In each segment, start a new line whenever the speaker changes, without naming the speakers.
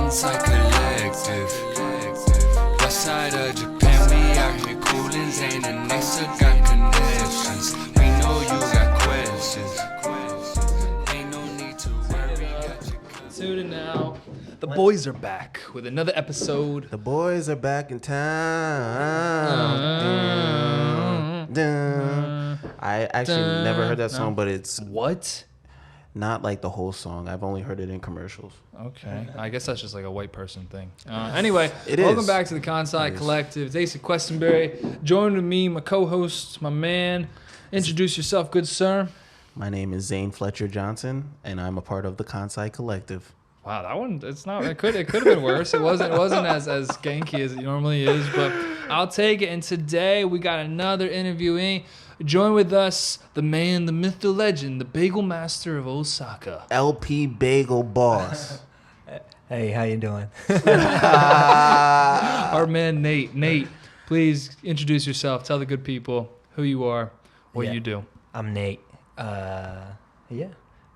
Kansai Kollective. West side of Japan, we out here coolin', Zane and Nessa got connections. We know you got questions. Ain't no need to worry.
Soon and now, the boys are back with another episode.
The boys are back in town. I actually never heard that song, but it's
What?
not like the whole song. I've only heard it in commercials.
Okay. I guess that's just like a white person thing. Anyway,
It
welcome
is.
back to the Kansai Collective. It's Asa Questenberry. Joined with me, my co-host, my man. Introduce yourself, good sir.
My name is Zane Fletcher Johnson, and I'm a part of the Kansai Collective.
Wow, that one, it's not, it could have been worse. It wasn't as skanky as it normally is, but I'll take it. And today we got another interviewee. Join with us, the man, the myth, the legend, the bagel master of Osaka.
LP Bagel Boss.
Hey, how you doing?
Our man, Nate. Nate, please introduce yourself. Tell the good people who you are, what you do.
I'm Nate.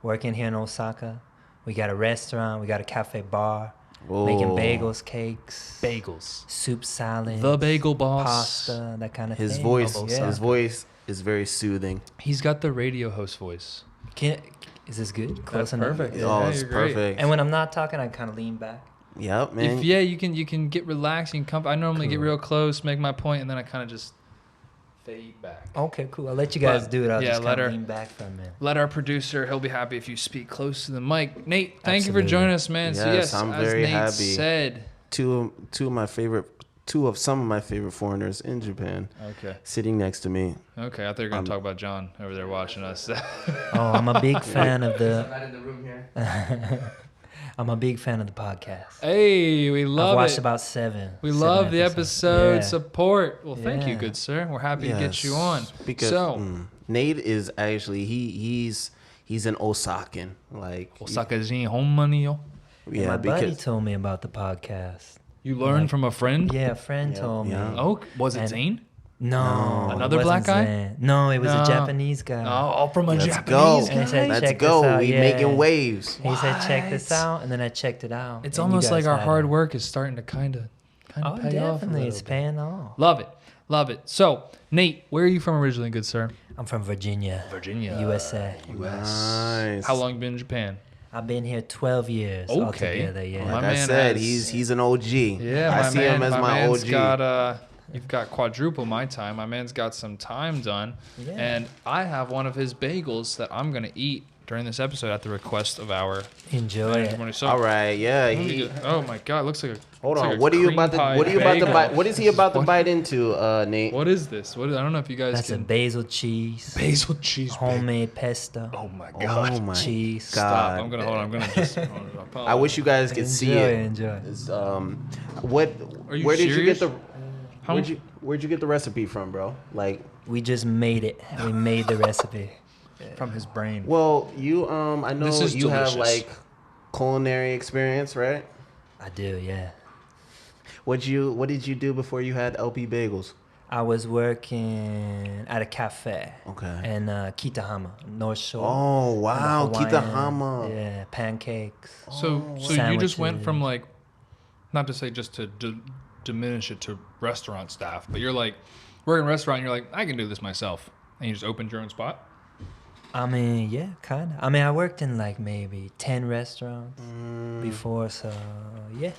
Working here in Osaka. We got a restaurant. We got a cafe bar. Making bagels, cakes,
Bagels.
soup, salad,
The bagel boss.
pasta, that kind of
His
thing.
voice,
Yeah.
his voice is very soothing.
He's got the radio host voice.
Is this good? Close enough?
perfect.
Oh,
Yeah,
it's
you're great.
perfect.
And when I'm not talking, I kind of lean back.
Yep, man.
You can get relaxed. You can I normally get real close, make my point, and then I kind of just fade back.
Okay, cool. I'll let you guys do it. I'll just
let
kind
her-
of lean back for a minute.
Let our producer, he'll be happy if you speak close to the mic. Nate, thank you for
Absolutely.
joining us, man. So
Yes,
yes,
I'm
as
very
Nate
happy.
said.
Two of some of my favorite foreigners in Japan
Okay.
sitting next to me.
Okay, I thought you were going to talk about John over there watching us.
Oh, I'm a big fan of the.
Not in the room here.
I'm a big fan of the podcast.
Hey, we
I've
love
watched
it.
about seven.
We love the episode
Yeah.
support. Well, thank you,
Yeah.
good sir. We're happy to get you on.
Because
So,
Nate is actually he's an Osakan. Like
Osaka-jin honmani yo.
Yeah, my buddy told me about the podcast.
You learned from a friend?
Yeah, a friend told me.
yeah.
Oh, was it
And-
Zane?
No. it
Another
wasn't
black guy?
Zen. No, it was
No.
a Japanese guy.
Oh, from a
Let's
Japanese
go.
And he said,
Let's
check
go.
this out.
We
Yeah.
making waves.
He said, check this
What?
out. And then I checked it out.
It's
and you
almost
guys
like our
had
hard
it.
work is starting to kind of
Oh,
pay off. A
definitely.
little
It's
bit.
paying off.
Love it. Love it. So, Nate, where are you from originally, good sir?
I'm from Virginia,
Virginia.
USA.
Nice.
How long you been in Japan?
I've been here 12 years
Okay.
altogether. Yeah.
My
Like I
man
said,
has-
he's an OG.
Yeah,
I
my
see
man,
him as my
man's
OG.
got you've got quadruple my time. My man's got some time done,
Yeah.
and I have one of his bagels that I'm gonna eat during this episode at the request of our
Enjoy it.
manager. So,
All right, yeah.
let me get- oh my god, it looks like a
Hold
looks
on.
like a
What are you
cream
about to?
pie
What are you about to
bagel.
bite? What is he about to
What-
bite into, Nate?
What is this? What is, I don't know if you guys
That's a
can.
basil cheese,
Basil cheese bagel.
homemade pesto,
Oh my god.
Oh my
cheese.
God.
Stop. I'm gonna hold on. I'm gonna just.
I wish you guys could see
Enjoy,
it.
enjoy.
It's, what?
Are you
where did you get
serious?
the?
How-
Where'd you get the recipe from, bro? Like,
We just made it. We made the recipe.
from his brain.
well, you I know
This is
you have
delicious.
like culinary experience, right?
I do, yeah.
What did you do before you had LP Bagels?
I was working at a cafe
Okay.
in Kitahama, North Shore.
Oh
And the
wow,
Hawaiian-
Kitahama.
Yeah, pancakes.
So you just went
Sandwiches.
from like, not to say just to diminish it to restaurant staff, but you're like working a restaurant. And you're like, I can do this myself, and you just opened your own spot.
I mean, yeah, kind of. I mean, I worked in like maybe 10 restaurants before, so yeah.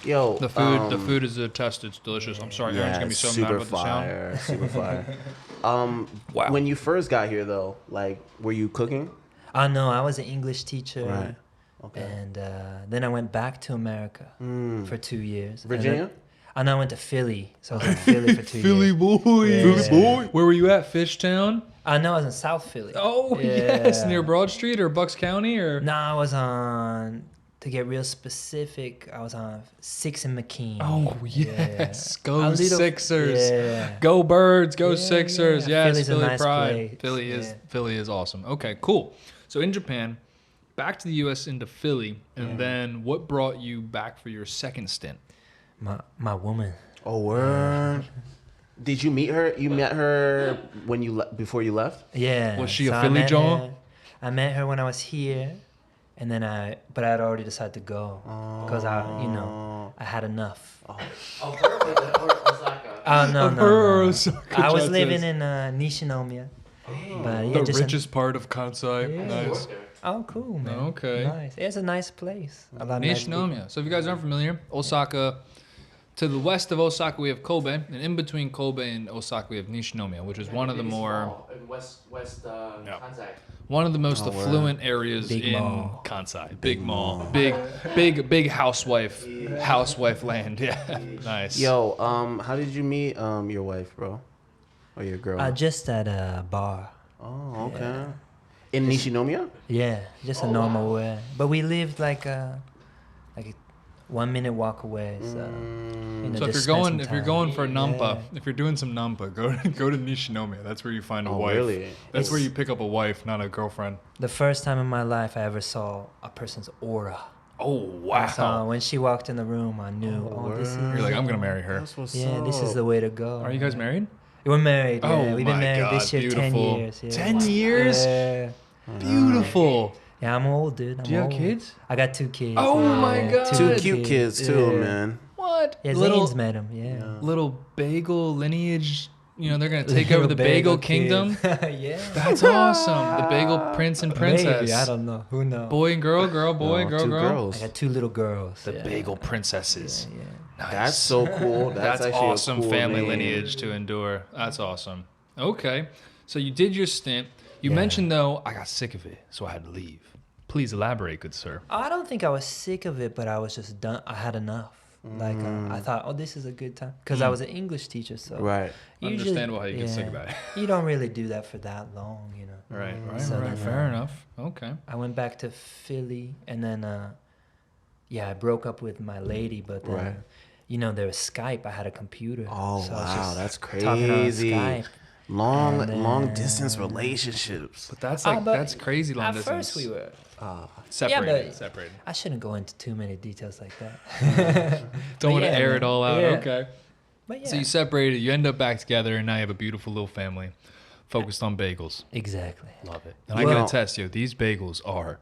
Yo,
The food is a test. It's delicious. I'm sorry, Aaron's gonna be so mad
super
about the sound.
fire, super fire.
Wow.
When you first got here, though, like, were you cooking?
I know, I was an English teacher.
Right. Okay.
And then I went back to America for 2 years. And
Virginia?
then I went to Philly, so I was in Philly for 2
Philly
years.
boy.
Yeah.
Philly boy. Where were you at? Fishtown?
I know I was in South Philly.
Oh
Yeah.
yes, near Broad Street or Bucks County or.
No, I was on, to get real specific, I was on 6 in McKean.
Oh yes,
A
go
little-
Sixers.
Yeah.
Go Birds, go
Yeah,
Sixers.
yeah.
Yes,
Philly's a
Philly
nice
pride.
place.
Philly is awesome. Okay, cool. So in Japan, back to the US into Philly, and then what brought you back for your second stint?
My woman.
Oh, word. Did you meet her? You met her when before you left?
Yeah.
Was she a
I
Philly
met
jaw?
her- I met her when I was here, And then but I'd already decided to go because I had enough.
Oh, or Osaka.
Oh no,
Of
no,
her or
no.
Osaka,
I was
Judges.
living in Nishinomiya. But yeah,
The
just
richest part of Kansai.
Yeah.
Nice.
Oh, cool, man.
Okay.
Nice. It's a nice place. A lot of nice people.
Nishinomiya. So if you guys aren't familiar, Osaka, to the west of Osaka we have Kobe, and in between Kobe and Osaka we have Nishinomiya, which is one of the more
West Kansai.
one of the most
Oh, word.
affluent areas
Big
in
mall.
Kansai. Big mall. Big housewife land. Yeah. Nice.
Yo, how did you meet your wife, bro, or your girl?
Just at a bar.
Oh, okay. In Nishinomiya?
Yeah, just a normal way. But we lived like a 1 minute walk away. So,
So
just
if
spend
you're
some
going
time.
for nampa,
Yeah.
if you're doing some nampa, go to Nishinomiya. That's where you find a
Oh,
wife.
really?
That's where you pick up a wife, not a girlfriend.
The first time in my life I ever saw a person's aura.
Oh wow!
So when she walked in the room, I knew. This is.
You're like, I'm gonna marry her.
That's what's
Yeah, this is
up.
the way to go.
Are you guys married?
We're married. Yeah.
Oh
We've
my
been married
God,
this year
beautiful.
10 years. Yeah.
10 years?
Yeah.
Beautiful.
Yeah, I'm old, dude.
Do you have
old.
kids?
I got 2 kids.
Oh
yeah.
my God.
Two cute kids too,
Yeah.
man.
What?
Yeah,
little
Zane's met him. Yeah.
little bagel lineage. You know they're gonna take over the bagel kingdom.
Yeah.
That's awesome. The bagel prince and princess.
Maybe, I don't know. Who knows?
Boy and girl, boy,
Oh,
girl,
two
girl.
I
girls.
got 2 little girls.
The
yeah.
bagel princesses.
Yeah.
Nice.
That's so cool. That's actually
awesome
a cool
family
name.
lineage to endure. That's awesome. Okay, so you did your stint. You
Yeah.
mentioned though I got sick of it, so I had to leave. Please elaborate, good sir.
I don't think I was sick of it, but I was just done. I had enough. Like I thought, oh, this is a good time because I was an English teacher, so
Right.
usually-
Understandable how you get sick of that.
You don't really do that for that long, you know.
Right,
So
right.
then,
Fair enough. Okay.
I went back to Philly, and then I broke up with my lady, but then,
Right.
there was Skype. I had a computer.
Oh
so I was
wow,
just
that's
talking on
crazy.
Skype.
Long
And,
distance relationships.
But that's
but
that's crazy long
At
distance.
first we were.
separated.
but-
Separated.
I shouldn't go into too many details like that.
Don't want to
yeah,
air
man.
it all out.
Yeah.
Okay.
But yeah.
So you separated. You end up back together, and now you have a beautiful little family, focused on bagels.
Exactly.
Love it. And I
Well-
can attest, these bagels are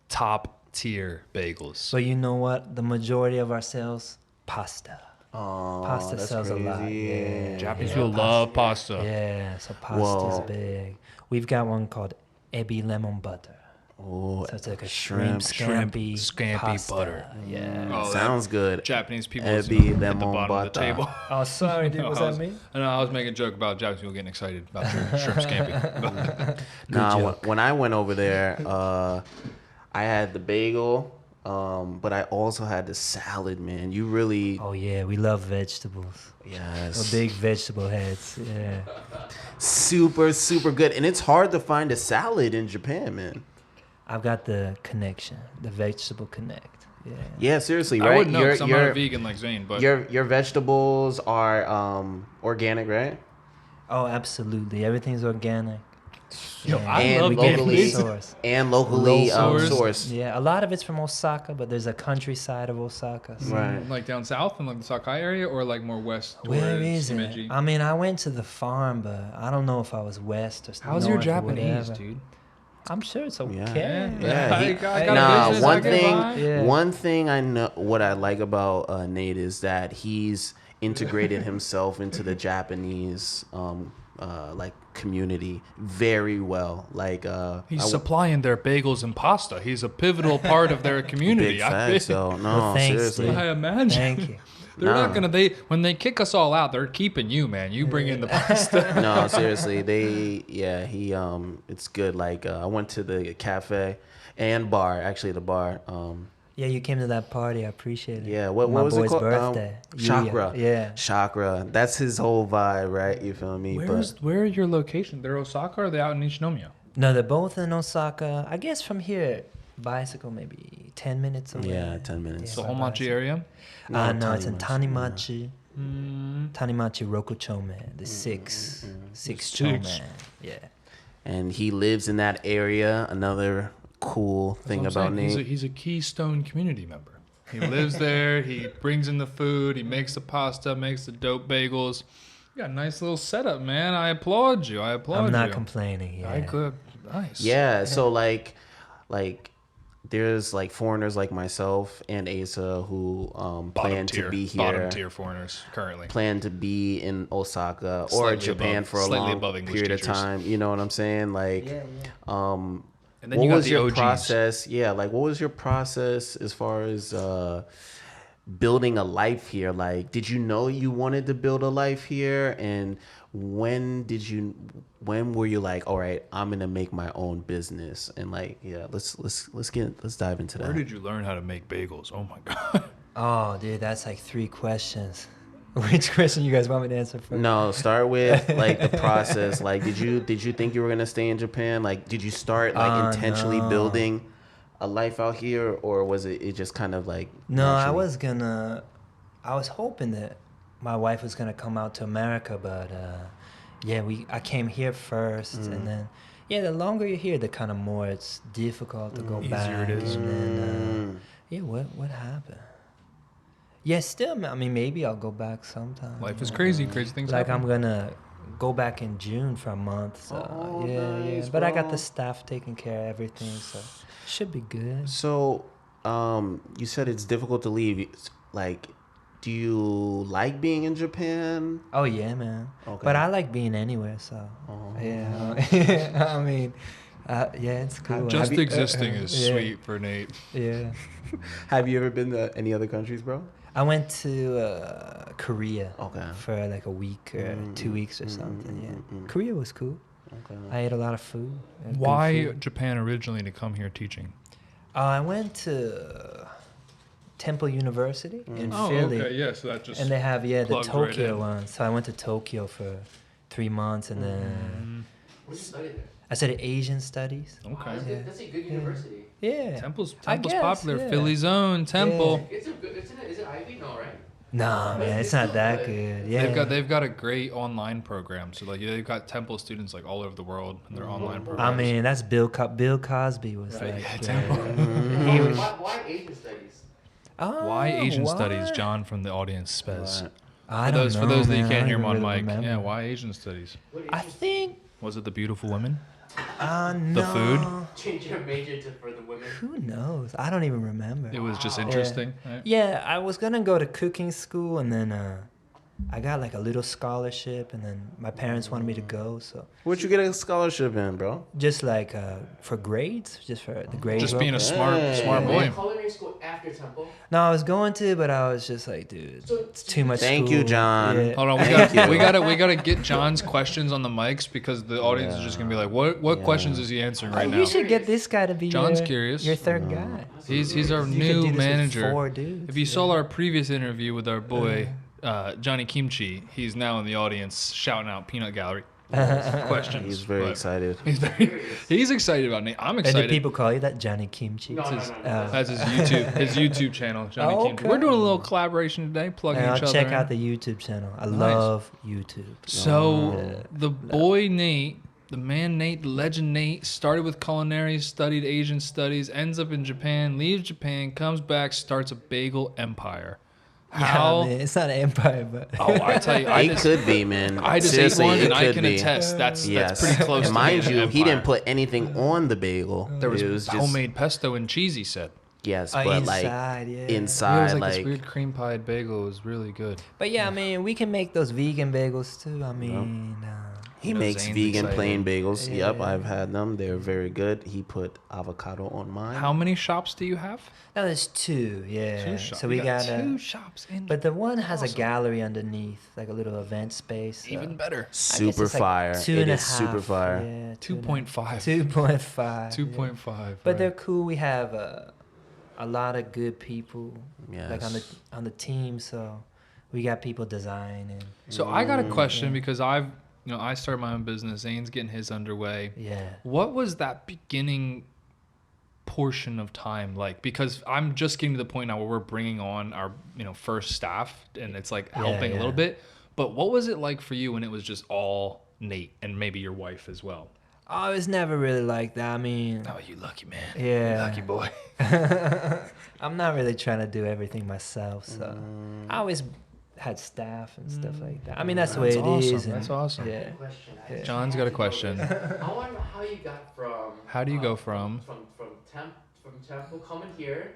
top tier bagels.
So you know what? The majority of our sales, pasta.
Oh,
Pasta
that's
sells a lot.
crazy.
Yeah.
Japanese
Yeah,
people love pasta.
Yeah, so pasta's
Whoa.
big. We've got one called ebi lemon butter.
Oh,
So it's like a
shrimp,
scampi
pasta.
butter.
Yeah.
Oh,
sounds good.
Japanese people
Ebi
at the
lemon
bottom of the
butter.
table.
Oh, sorry, dude. What's
I
that
was,
mean?
I know I was making a joke about Japanese people getting excited about shrimp scampi.
Nah,
joke.
when I went over there, I had the bagel, but I also had the salad, man. You really,
Oh, yeah. We love vegetables.
yes,
We're big vegetable heads. Yeah.
super, super good. And it's hard to find a salad in Japan, man.
I've got the connection, the vegetable connect. Yeah.
Yeah, seriously,
I
right?
wouldn't know because I'm not a vegan like Zane, but
your vegetables are organic, right?
Oh, absolutely. Everything's organic.
Yo, I
And
love
we get
locally-
the source.
And locally
Local
sourced.
Yeah, a lot of it's from Osaka, but there's a countryside of Osaka. So
Right.
like down south in like the Sakai area, or like more west towards
where is it?
Himeji?
I mean, I went to the farm, but I don't know if I was west or
How's your
north or
Japanese,
whatever.
dude?
I'm sure it's okay.
Yeah,
I
he-
got a
Nah,
business,
one
I can
thing,
buy.
Yeah.
one thing I know, what I like about Nate is that he's integrated himself into the Japanese like community very well. Like
He's supplying their bagels and pasta. He's a pivotal part of their community.
big
I
facts,
think.
though. No,
Well, thanks,
seriously.
dude.
I imagine.
Thank you.
They're not
Nah.
gonna. When they kick us all out, they're keeping you, man. You bring in the pasta.
No, seriously. He it's good. Like I went to the cafe and bar, actually the bar.
Yeah, you came to that party. I appreciate it.
Yeah, what
My
was
boy's
it called?
birthday.
Chakra.
Yeah.
Chakra. That's his whole vibe, right? You feel me?
Where are your location? They're Osaka, or are they out in Nishinomiya?
No, they're both in Osaka. I guess from here, bicycle maybe 10 minutes away.
Yeah, 10 minutes.
The
by
Homachi
bicycle.
area.
No, it's in
Tanimachi,
Tanimachi. Tanimachi Rokuchome, the six chome. Yeah.
And he lives in that area. Another cool thing
That's what I'm
about
saying.
Nate.
He's a Keystone community member. He lives there. He brings in the food. He makes the pasta. Makes the dope bagels. You got a nice little setup, man. I applaud you.
I'm not complaining. Yeah.
I could. Nice.
Yeah, so like there's like foreigners like myself and Asa who plan to be here.
Bottom tier foreigners currently.
Plan to be in Osaka or
Slightly
Japan
above-
for a
slightly
long
above English
period of
teachers.
time. You know what I'm saying? Like,
Yeah,
And then
what
you got
was
the
your
OGs.
process? Yeah, like what was your process as far as building a life here? Like, did you know you wanted to build a life here? And when were you like, all right, I'm gonna make my own business? And like, yeah, let's dive into that.
Where did you learn how to make bagels? Oh my god.
Oh, dude, that's like 3 questions. Which question you guys want me to answer first?
No, start with like the process. Like, did you think you were gonna stay in Japan? Like, did you start like intentionally
no.
building a life out here, or was it just kind of like
No,
naturally?
I was hoping that my wife was gonna come out to America, but yeah, I came here first, and then the longer you're here, the kind of more it's difficult to go
Easier
back.
it is.
And then what happened? Yeah, still, I mean, maybe I'll go back sometime.
Life is crazy. Crazy things
Like
happen.
I'm gonna go back in June for a month. So
nice,
but I got
bro.
the staff taking care of everything, so should be good.
So, you said it's difficult to leave. Like, do you like being in Japan?
Oh yeah, man.
Okay.
But I like being anywhere, so yeah. I mean, yeah, it's cool.
Just
Have you-
existing is
yeah.
sweet for Nate.
Yeah.
Have you ever been to any other countries, bro?
I went to Korea
Okay.
for like a week or 2 weeks or something. Yeah, Korea was cool.
Okay.
I ate a lot of food. It was good
Why
food.
Japan originally to come here teaching?
I went to Temple University in
Oh,
Philly.
okay, yeah. So that just
And they have the
plugged right
Tokyo
in.
one. So I went to Tokyo for 3 months, and then
What did you study there?
I studied Asian studies.
okay.
That's a good university.
Yeah.
Temple's
I guess,
popular.
yeah.
Philly's own Temple.
It's a good. Is it Ivy? No, right?
Nah, man, it's not that good. Yeah.
They've got a great online program. So like they've got Temple students like all over the world in their online
I
programs.
mean, that's Bill Cosby was
Right,
like.
yeah,
yeah.
Temple.
He was-
Why Asian studies?
Oh,
Why Asian
what?
studies? John from the audience says.
Right.
I
For
don't
those
know,
for those that you
man.
can't
I
hear him
don't
on
really
mic.
remember.
Yeah, why Asian studies?
I think.
Was it the beautiful women?
No.
food?
Change your major to for the women.
Who knows? I don't even remember.
It was just interesting. Right?
Yeah, I was gonna go to cooking school, and then I got like a little scholarship, and then my parents wanted me to go, so
Where'd you get a scholarship in, bro?
just like for grades, just for the grades.
Just being a smart
Hey.
boy.
Culinary school after Temple.
No, I was going to, but I was just like, dude,
So
it's too much.
Thank you,
school.
John.
Yeah.
Hold on,
Thank you.
we gotta get John's questions on the mics because the audience is just gonna be like, what questions is he answering right
You
now?
should get this guy to be
John's
your,
curious.
your third guy.
He's our
You could
new
do this with
manager.
4 dudes.
If you saw our previous interview with our boy Johnny Kimchi, he's now in the audience shouting out Peanut Gallery questions.
He's very
but
excited.
He's excited about Nate. I'm
And do
excited.
people call you that, Johnny Kimchi?
No, no, no, no.
That's his YouTube channel, Johnny
Oh,
Kimchi.
okay.
We're doing a little collaboration today, plugging
And
each
I'll
other
check
in.
out the YouTube channel. I love YouTube.
So the boy Nate, the man Nate, the legend Nate, started with culinary, studied Asian studies, ends up in Japan, leaves Japan, comes back, starts a bagel empire. How?
Yeah, man, it's not an empire, but
Oh, I tell you,
It could be, man.
I just
Seriously,
ate one,
it
and I
could
can
be.
attest that's
Yes.
pretty close.
And
to
mind
being
you,
an
he didn't
empire.
put anything on the bagel.
There was,
It was just
homemade pesto and cheese. He said.
yes,
Oh,
but
inside, yeah.
like
It
inside,
was like,
like
this weird cream pie bagel. It was really good.
But yeah, I mean, we can make those vegan bagels too. I mean,
he
You know,
makes
Zane's
vegan
excited.
plain bagels. Yep,
Yeah.
I've had them. They're very good. He put avocado on mine.
How many shops do you have?
no, there's 2. Yeah.
Two shops.
So we
You
got
2 shops in.
but the one has
Awesome.
a gallery underneath, like a little event space. so
Even better.
I guess
Super
it's like
fire.
2.5.
It is super fire.
Yeah,
2.5.
2.5.
2.5.
But
right.
they're cool. We have a lot of good people, like
Yes.
on the team. So we got people designing.
So I got a question because I started my own business. Zane's getting his underway.
Yeah.
What was that beginning portion of time like? Because I'm just getting to the point now where we're bringing on our first staff, and it's like helping a
yeah.
little bit. But what was it like for you when it was just all Nate and maybe your wife as well?
Oh, it's never really like that. I mean,
Oh, you lucky man.
yeah.
Lucky boy.
I'm not really trying to do everything myself, so I always had staff and stuff like that. I mean, that's the way
That's
it
awesome.
is. and-
That's awesome.
Yeah.
Question.
John's got a question.
I wonder how you got from.
How do you go from?
from temp from Temple, coming here,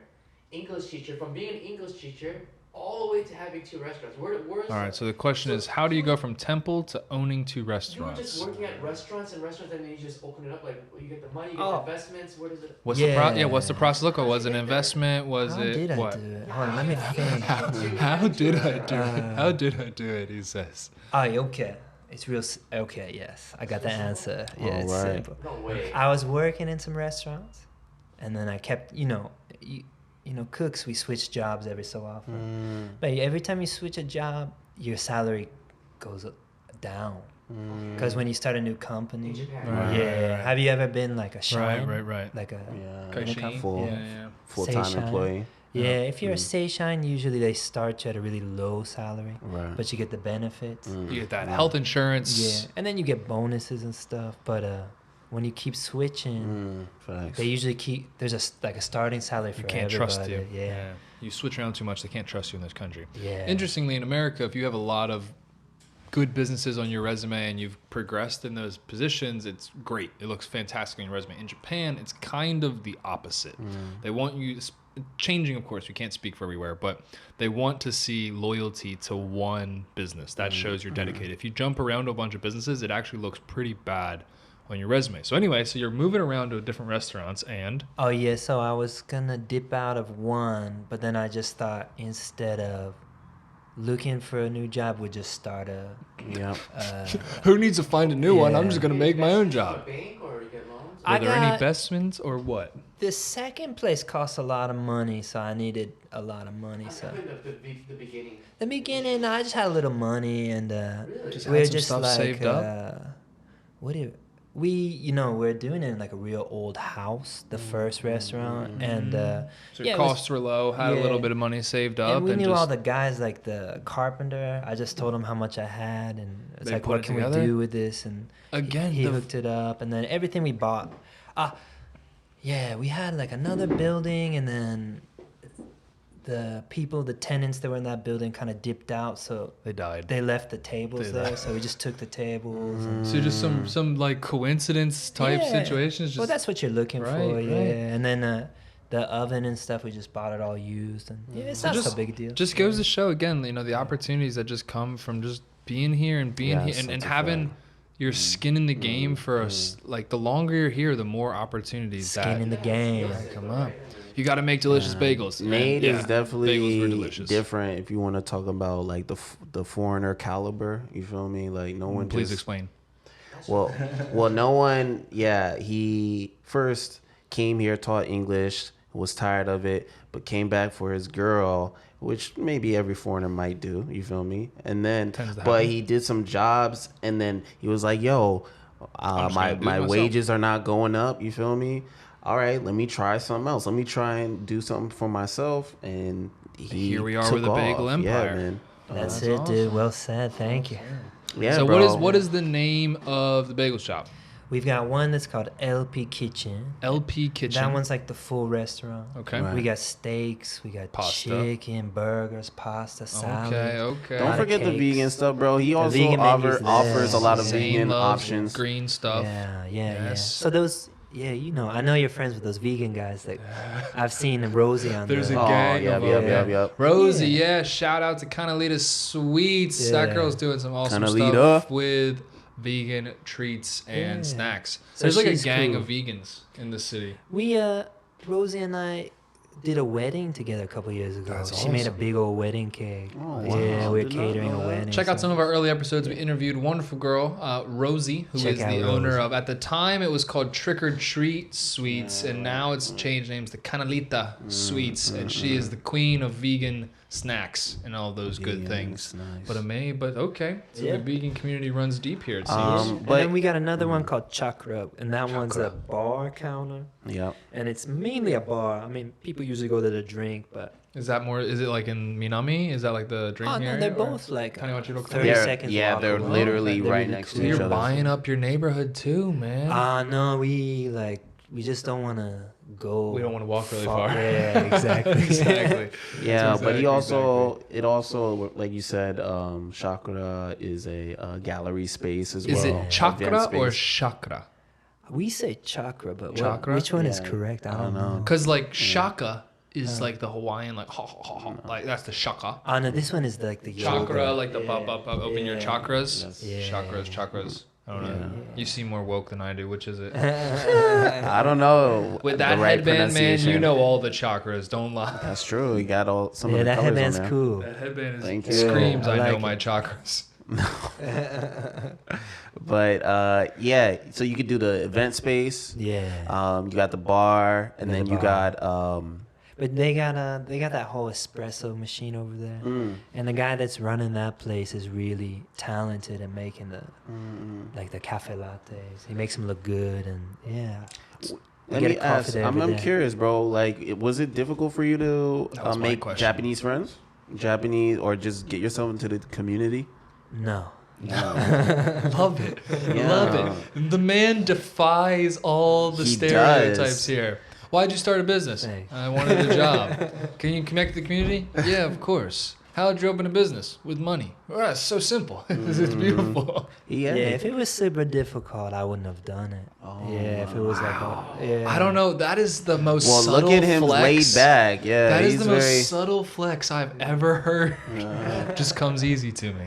English teacher, from being an English teacher, all the way to having 2 restaurants. Where's
All right. So the question is, how do you go from Temple to owning 2
you were
restaurants?
just working at restaurants, and then you just open it up. Like you get the money, you get
Oh.
investments. Where does it?
What's
Yeah.
what's the process look like? Was it an investment? Was
How
it
did
what?
I do it? Hold on, let me think.
How did I do it? How did I do it? He says.
Oh, okay. It's real. Okay, yes. I got the answer. Yeah, it's
Alright.
simple.
No way.
I was working in some restaurants, and then I kept, cooks, we switch jobs every so often. But every time you switch a job, your salary goes down. Because when you start a new company,
Right,
yeah.
right, right.
Have you ever been like a shine?
Right.
Like a
Yeah.
Kaishin?
Full-
Yeah.
Full-time
Seishine.
employee.
yeah. If you're a Seishine, usually they start you at a really low salary,
Right.
but you get the benefits.
You get that health insurance.
Yeah, and then you get bonuses and stuff. But when you keep switching,
Facts.
they usually keep there's a starting salary for
You can't
everybody.
trust you.
Yeah.
You switch around too much, they can't trust you in this country.
Yeah.
Interestingly, in America, if you have a lot of good businesses on your resume and you've progressed in those positions, it's great. It looks fantastic on your resume. In Japan, it's kind of the opposite. They want you changing, of course, we can't speak for everywhere, but they want to see loyalty to one business. That shows you're dedicated. If you jump around to a bunch of businesses, it actually looks pretty bad on your resume. So anyway, so you're moving around to different restaurants and
Oh yeah, so I was gonna dip out of one, but then I just thought instead of looking for a new job, we'd just start a.
Yep.
who needs to find a new one? I'm
Yeah.
just going to make my own job.
Bank or you get loans?
Were
I
there any
got-
investments or what?
The second place costs a lot of money, so I needed a lot of money. So
How about the beginning?
the beginning, I just had a little money, and
Really?
Just
we
had
were
some
just
stuff
like,
saved up?
what do we're doing it in like a real old house, the first restaurant, and
So
yeah, it
costs were low, had a little
yeah.
bit of money saved up.
and we knew
just,
all the guys, like the carpenter. I just told him how much I had, and it's
They
like,
put
what
it
can
together?
we do with this? And
Again,
he
the-
hooked it up, and then everything we bought. Yeah, we had like another building, and then the tenants that were in that building kind of dipped out, so
they died.
they left the tables
They
there.
died.
So we just took the tables. And,
So just some like coincidence type
Yeah.
situations. Just
well, that's what you're looking
Right,
for,
right.
yeah. And then the oven and stuff, we just bought it all used, and yeah, it's not so big a deal.
Just goes to show again, the opportunities that just come from just being here and being here and
that's a
having
fact.
your skin in the game for us. Like the longer you're here, the more opportunities
Skin
that
in the game.
come up. You got to make delicious bagels.
Nate
And,
is
bagels were
definitely
delicious.
different if you want to talk about like the foreigner caliber. You feel me? Like no one.
Please
just,
explain.
Well, no one. Yeah, he first came here, taught English, was tired of it, but came back for his girl, which maybe every foreigner might do. You feel me? And then,
Tends to
but
happen.
he did some jobs, and then he was like, "Yo,
just
my
gonna do it
my
myself."
wages are not going up." You feel me? All right, let me try something else. Let me try and do something for myself. And
Here we are
took
with the bagel
off.
empire.
Yeah, man.
That's
that's
it, dude.
awesome.
Well said. Thank you.
Yeah,
So
bro.
what is the name of the bagel shop?
We've got one that's called LP Kitchen.
LP Kitchen.
That one's like the full restaurant.
Okay.
Right.
We got steaks, we got
Pasta.
chicken, burgers, pasta, salad.
Okay.
Don't
lot of
forget the
cakes.
vegan stuff, bro. He also
vegan menu's there.
offers a lot of
Zane
vegan
loves
options.
green stuff.
Yeah.
Yes.
So those, I know you're friends with those vegan guys that I've seen Rosie on
There's
there.
a
Oh,
gang
yep,
of
yep,
them.
yep, yep.
Rosie,
Yeah.
yeah. Shout out to Canalita Sweets. That
Yeah.
girl's doing some awesome
Canalita.
stuff with vegan treats and
Yeah.
snacks.
So
There's like a
she's
gang
cool.
of vegans in the city.
We Rosie and I did a wedding together a couple years ago.
That's
She made a
awesome.
big old wedding cake.
Oh,
Yeah,
wow.
we were
Did not
catering
know
a
that.
wedding.
Check out
so-
some of our early episodes. We interviewed a wonderful girl, Rosie, who
Check
is
out
the owner
Rosie.
of, at the time it was called Trick or Treat Sweets, and now it's changed names to Canalita Sweets, and she is the queen of vegan snacks and all those good
Vegan
things.
snacks.
But okay. So
Yeah.
the vegan community runs deep here, it seems.
And
But
then we got another one called Chakra, and that one's a bar counter,
Yep.
and it's mainly a bar. I mean, people usually go there to drink, but
Is it like in Minami? Is that like the drinking
oh no,
area?
they're
or
both like
Tanewachiro
30
They're-
seconds.
yeah,
walk
they're
away.
literally
They're
right
really
next to
cool.
each
You're
other.
buying up your neighborhood too, man.
No, we just don't want to go.
We don't wanna walk really
far.
far.
Yeah, exactly.
Exactly.
Yeah, but he
Exactly,
also, like you said, Chakra is a gallery space as
Is
well.
it chakra
event
or
space.
chakra?
We say chakra, but
Chakra?
which one is
Yeah,
correct? I
I
don't
don't know.
know.
Because like shaka is like the Hawaiian like ha ha ha ha. Like that's the shaka.
Oh no, this one is like the
Chakra,
yoga.
like the open your chakras.
Yeah.
Chakras. I don't know. You seem more woke than I do. Which is it?
I don't know.
With
the
that
right
headband, man, you
pronunciation.
know all the chakras. Don't lie.
That's true. You got all some
Yeah,
of the
that
colors
headband's
on there.
cool.
That headband
Thank
is,
you.
screams.
I
I know
like
my
it.
chakras.
But yeah, so you could do the event space.
Yeah.
You got the bar, and
got
then
the
you
bar.
got
But they got that whole espresso machine over there, and the guy that's running that place is really talented at making the like the cafe lattes. He makes them look good, and yeah. We
Let
get
me
a coffee
ask.
there
I'm
every day.
curious, bro. Like, was it difficult for you to
That was my
make
question.
Japanese friends, Japanese, or just get yourself into the community?
No.
Love it.
Yeah.
Love it. The man defies all the
He
stereotypes
does.
here. Why'd you start a business?
Thanks.
I wanted a job. Can you connect the community? Yeah, of course. How'd you open a business? With money. Oh, it's so simple. It's beautiful.
Yeah.
Yeah, if it was super difficult, I wouldn't have done it. Yeah, if it was like, yeah.
I don't know. That is the most
Well,
subtle
look at him
flex.
laid back. Yeah,
That is
he's
the most
very.
subtle flex I've ever heard. Just comes easy to me.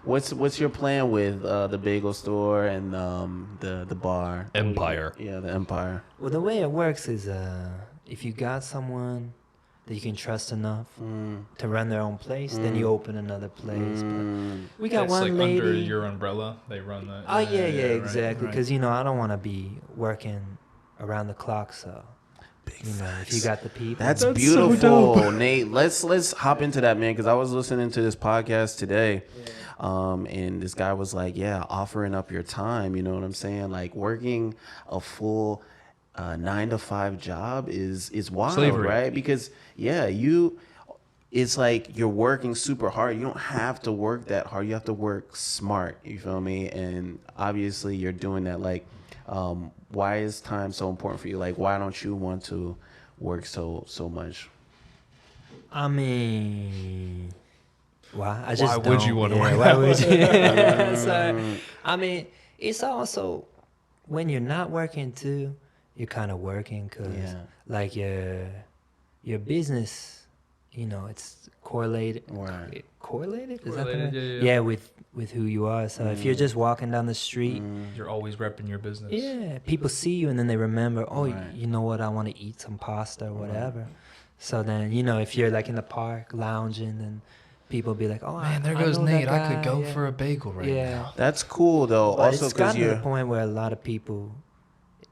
What's your plan with the bagel store and the bar?
Empire.
Yeah, the Empire.
Well, the way it works is, if you got someone that you can trust enough to run their own place, then you open another place. But we got
It's
one
like
lady.
under your umbrella. They run that.
Oh yeah,
right,
exactly.
right.
Because I don't want to be working around the clock. So if you got the people,
That's
so
beautiful,
dope.
Nate. Let's hop into that, man, because I was listening to this podcast today, and this guy was like, "Yeah, offering up your time." You know what I'm saying? Like working a full 9 to 5 job is wild,
Slavery.
right? Because it's like you're working super hard. You don't have to work that hard. You have to work smart. You feel me? And obviously, you're doing that. Like, why is time so important for you? Like, why don't you want to work so much?
I mean, why? I just
Why would you
don't.
wanna
Yeah,
work
Why
that
would you? So, I mean, it's also when you're not working too, you're kind of working because like your business, it's correlated.
Right.
Correlated? Is
Correlated,
that the word?
yeah.
with who you are. So if you're just walking down the street,
You're always repping your business.
yeah, people see you and then they remember, oh,
Right.
you know what? I want to eat some pasta or whatever. So then, if you're like in the park lounging, then people be like, oh,
Man, there
I
goes
know that
Nate. I could
guy,
go
yeah.
for a bagel right now.
That's cool though.
But
Also,
it's
because
gotten to
you're
the point where a lot of people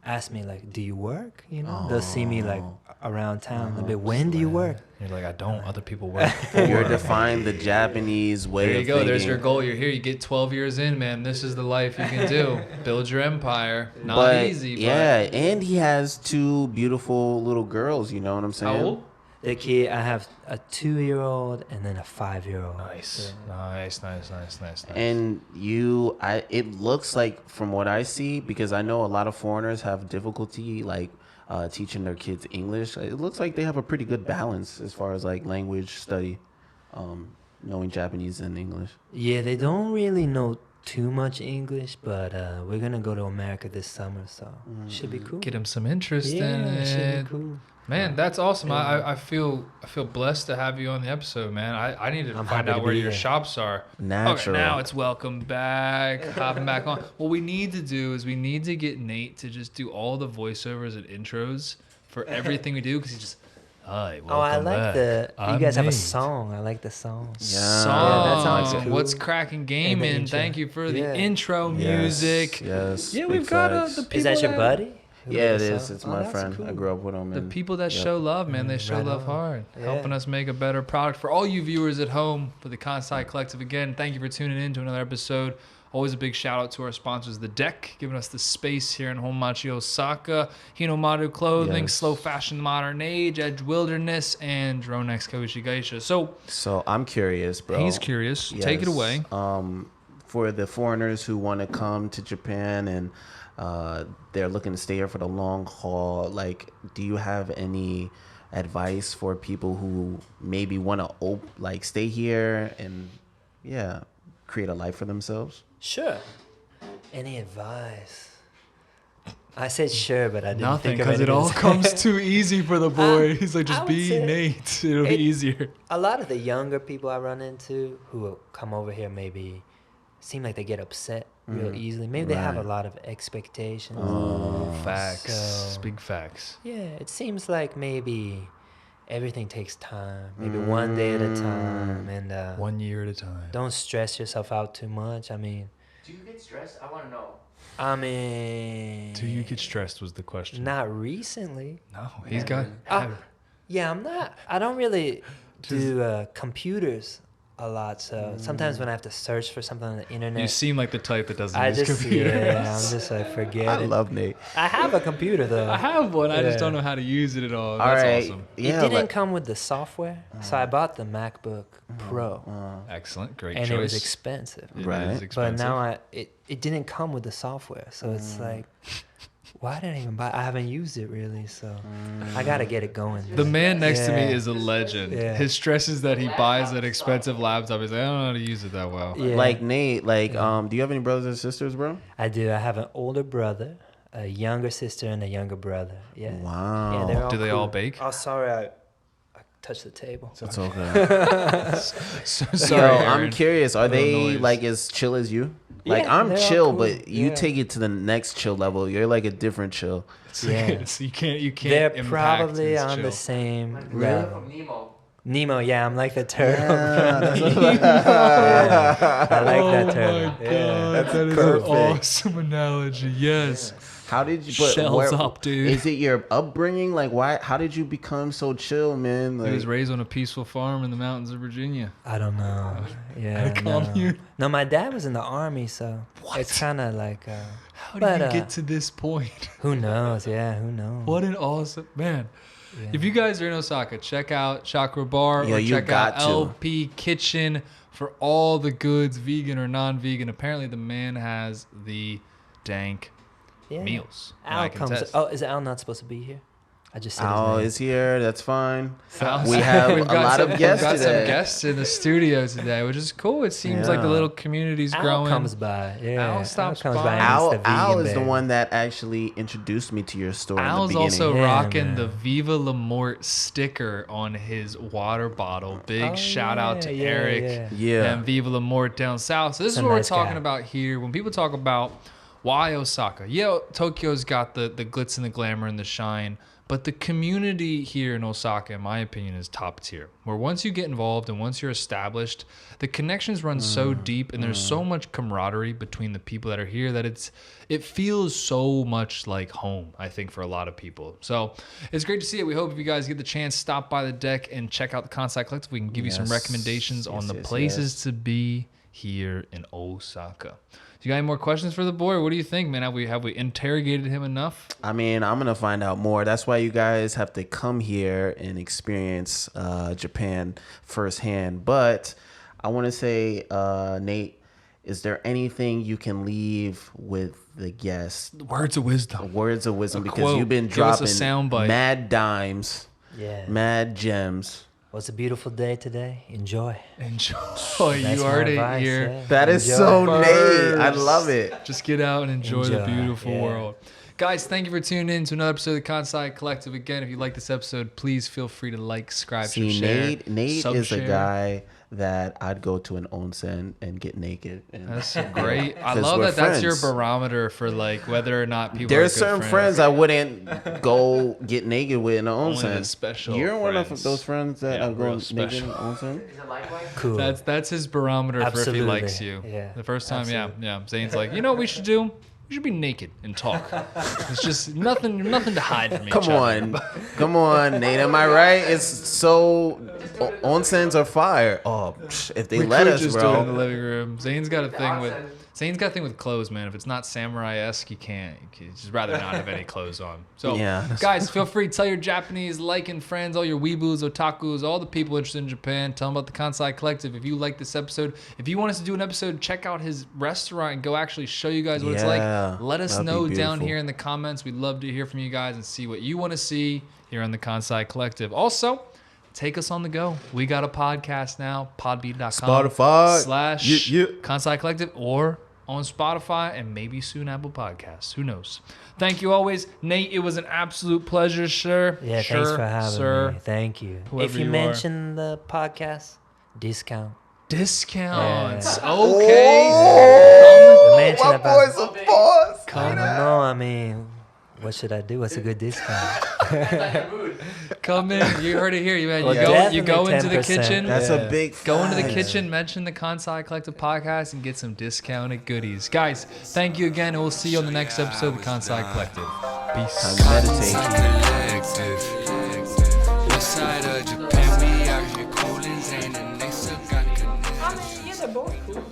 ask me like, do you work? They'll see me like around town. They'll be, when do you work?
You're like, I don't. Other people work.
you're defying the Japanese way
There you
of
go.
thinking.
There's your goal. You're here. You get 12 years in, man. This is the life you can do. Build your empire. Not
But
easy. But
yeah, and he has 2 beautiful little girls. You know what I'm saying?
How old?
The kid, I have a 2-year-old and then a 5-year-old.
Nice. Nice.
And it looks like, from what I see, because I know a lot of foreigners have difficulty like teaching their kids English. It looks like they have a pretty good balance as far as like language study, knowing Japanese and English.
Yeah, they don't really know too much English, but we're gonna go to America this summer, so should be cool.
Get him some interest in
Yeah,
it.
should be cool.
Man, that's awesome. I feel blessed to have you on the episode, man. I need to
I'm
find
happy
out
to
where
be
your
here.
shops are.
Natural.
Okay, now it's welcome back, hopping back on. What we need to do is we need to get Nate to just do all the voiceovers and intros for everything we do, because he just, hi, welcome
Oh, I like
back.
you
I'm
guys have a
Nate.
song. I like the song.
Yeah.
Song.
Yeah, that sounds cool.
What's cracking gaming?
intro.
Thank you for the
Yeah.
intro music.
Yes.
Yeah,
big
we've got
facts.
the people
Is that your buddy? Who
Yeah,
made
it
the
is.
song?
It's
Oh,
my
that's
friend.
cool.
I grew up with him.
The
and-
people that
Yep.
show love, man, they show
right
love
on.
hard,
Yeah.
helping us make a better product. For all you viewers at home, for the Kansai Collective, again, thank you for tuning in to another episode. Always a big shout out to our sponsors, The Deck, giving us the space here in Hinomaru, Osaka, Hinomaru Clothing,
Yes.
Slow Fashion Modern Age, Edge Wilderness, and Dronex Koichi Geisha.
So I'm curious, bro.
He's curious. Take it
Yes.
away.
For the foreigners who want to come to Japan and they're looking to stay here for the long haul, like, do you have any advice for people who maybe want to stay here and create a life for themselves?
Sure. Any advice? I said sure, but I didn't
Nothing,
think of
because it
anything
all
to say.
comes too easy for the boy. He's like,
I
just
would
be
say
Nate. It'll be
it-
easier.
A lot of the younger people I run into who will come over here maybe seem like they get upset real easily. Maybe they have a
Right.
lot of expectations.
Facts.
So-
Big facts.
Yeah, it seems like maybe everything takes time. Maybe one day at a time, and
1 year at a time.
don't stress yourself out too much. I mean,
Do you get stressed? I want to know.
Do you get stressed was the question.
Not recently.
No, he's got...
Yeah, I'm not. I don't really do computers a lot. So sometimes when I have to search for something on the internet,
You seem like the type that doesn't
I
use
just
computers.
I'm just like forget
I
it.
love Nate.
I have a computer though.
I have one. I just
Yeah.
don't know how to use it at all.
All
That's
right.
awesome.
Yeah,
it didn't
like-
come with the software, so I bought the MacBook Pro,
Excellent. Great
and
choice.
it was expensive.
It
Right.
is
But
expensive.
But now it didn't come with the software, so it's like, why did I even buy? I haven't used it really, so I gotta get it going.
The man next to me
Yeah.
is a legend.
Yeah.
His stress is that he buys an expensive laptop. He's like, I don't know how to use it that well.
Yeah.
Like Nate, like do you have any brothers and sisters, bro?
I do. I have an older brother, a younger sister, and a younger brother. Yeah.
Wow.
Yeah, they're all
Do they all
cool.
bake?
Oh, sorry, I touched the table.
It's okay.
So,
Yo,
sorry,
I'm
Aaron.
curious. Are
Little
they
noise.
like as chill as you? Like
Yeah,
I'm
they're all
chill,
cool.
but you
Yeah.
take it to the next chill level. You're like a different chill.
Yeah.
So you can't
They're
impact
probably
his
on
chill.
the same
Like
level.
from Nemo.
Nemo, yeah, I'm like the turtle.
Yeah,
I like
Oh
that turtle.
my
Yeah.
god, that is
perfect.
an awesome analogy. Yes.
How did you? But
Shells up, dude.
Is it your upbringing? Like, why? How did you become so chill, man? Like,
He was raised on a peaceful farm in the mountains of Virginia.
I don't know. Yeah.
Had a commune?
No, my dad was in the army, so it's kind of like.
How
But,
did you get to this point?
Who knows? Yeah, who knows?
What an awesome man.
Yeah.
If you guys are in Osaka, check out Chakra Bar
Yo,
or
you
check
got
out
to.
LP Kitchen for all the goods, vegan or non-vegan. Apparently, the man has the dank
Yeah.
meals. And
Al
I can
comes.
test.
Oh, is Al not supposed to be here? I just said his
Al
name.
is here. That's fine.
Al's-
We have
we've
a
got
lot
some,
of guests
We've got
today.
some guests in the studio today, which is cool. It seems like the
Yeah.
little community's
Al
growing.
comes by. Yeah.
Al stops
comes
by.
and
Al,
eats the
Al
vegan
is the
bagel.
one that actually introduced me to your store in
Al's
the beginning.
also
Yeah,
rocking
man.
the Viva La Mort sticker on his water bottle. Big
Oh,
shout out to
yeah,
Eric
yeah.
Yeah.
and Viva La Mort down south. So this
He's
is
a
what
nice
we're talking
guy.
about here. When people talk about why Osaka, yeah, Tokyo's got the glitz and the glamour and the shine, but the community here in Osaka, in my opinion, is top tier. Where once you get involved and once you're established, the connections run so deep and there's so much camaraderie between the people that are here that it feels so much like home, I think, for a lot of people. So it's great to see it. We hope if you guys get the chance, stop by the deck and check out the Kansai Collective. We can give you some
Yes.
recommendations on
Yes,
the
yes,
places
yes.
to be here in Osaka. Do you got any more questions for the boy? What do you think, man? Have we interrogated him enough?
I mean, I'm gonna find out more. That's why you guys have to come here and experience Japan firsthand. But I want to say, Nate, is there anything you can leave with the guests?
Words of wisdom.
Words of wisdom,
A
because
quote.
you've been
Give us a
dropping
soundbite.
mad dimes,
Yeah.
mad gems.
Well, it's a beautiful day today. Enjoy.
Enjoy.
That's
You
my
heard it
advice,
here.
yeah.
That is
Enjoy.
so Nate. I
First.
love it.
Just get out and enjoy the
Enjoy,
beautiful
yeah.
world. Guys, thank you for tuning in to another episode of the Kansai Collective. Again, if you like this episode, please feel free to like, subscribe,
See,
share.
Nate is a
sub-share.
guy that I'd go to an onsen and get naked. And
That's great. I
'Cause
love
we're
that that's your
friends.
barometer for like whether or not people
There's
are good
certain friends I wouldn't go get naked with in an
Only
onsen.
the special
You're one of
friends.
those friends that
Yeah,
are going
real
naked
special.
in an onsen?
Is it likewise?
Cool.
That's his barometer for if he
Absolutely.
likes you.
Yeah,
The first time,
absolutely.
yeah. Zane's like, you know what we should do? We should be naked and talk. It's just nothing to hide from each
Come
other.
on. Come on, Nate. Am I right? It's so... Onsens are fire. Oh, if they
We
let
could
us,
just do it in the
bro.
living room. Zane's got a thing with
onsen.
Zane's got a thing with clothes, man. If it's not samurai-esque, you can't. You'd just rather not have any clothes on. So,
Yeah.
guys, feel free to tell your Japanese liking friends, all your weeboos, otakus, all the people interested in Japan. Tell them about the Kansai Collective. If you like this episode, if you want us to do an episode, check out his restaurant and go actually show you guys what it's
Yeah,
like. Let us
that'd be
know down
beautiful.
here in the comments. We'd love to hear from you guys and see what you want to see here on the Kansai Collective. Also, take us on the go. We got a podcast now, podbean.com
Spotify.
/
Yeah, yeah.
Kansai Collective or on Spotify and maybe soon Apple Podcasts. Who knows? Thank you always. Nate, it was an absolute pleasure, sir.
Yeah,
sure,
thanks for having
sir.
me. Thank you.
Whoever
If you
you are.
mention the podcast, discount.
Discounts.
Yeah.
Okay.
Mention
my
about-
boy's a boss.
I don't know. I mean, what should I do? What's a good discount?
Come in. You heard it here. Man.
Well,
You go into the
definitely 10%.
kitchen.
That's
Yeah.
a big.
Go into the
fact.
kitchen, mention the Kansai Collective podcast, and get some discounted goodies. Guys, thank you again, and we'll see you on the next episode of the Kansai Collective. Peace.
Time to meditate.
Collective. West side of Japan, we out here coolin', and the next got connections.
I mean, yeah, they're both cool.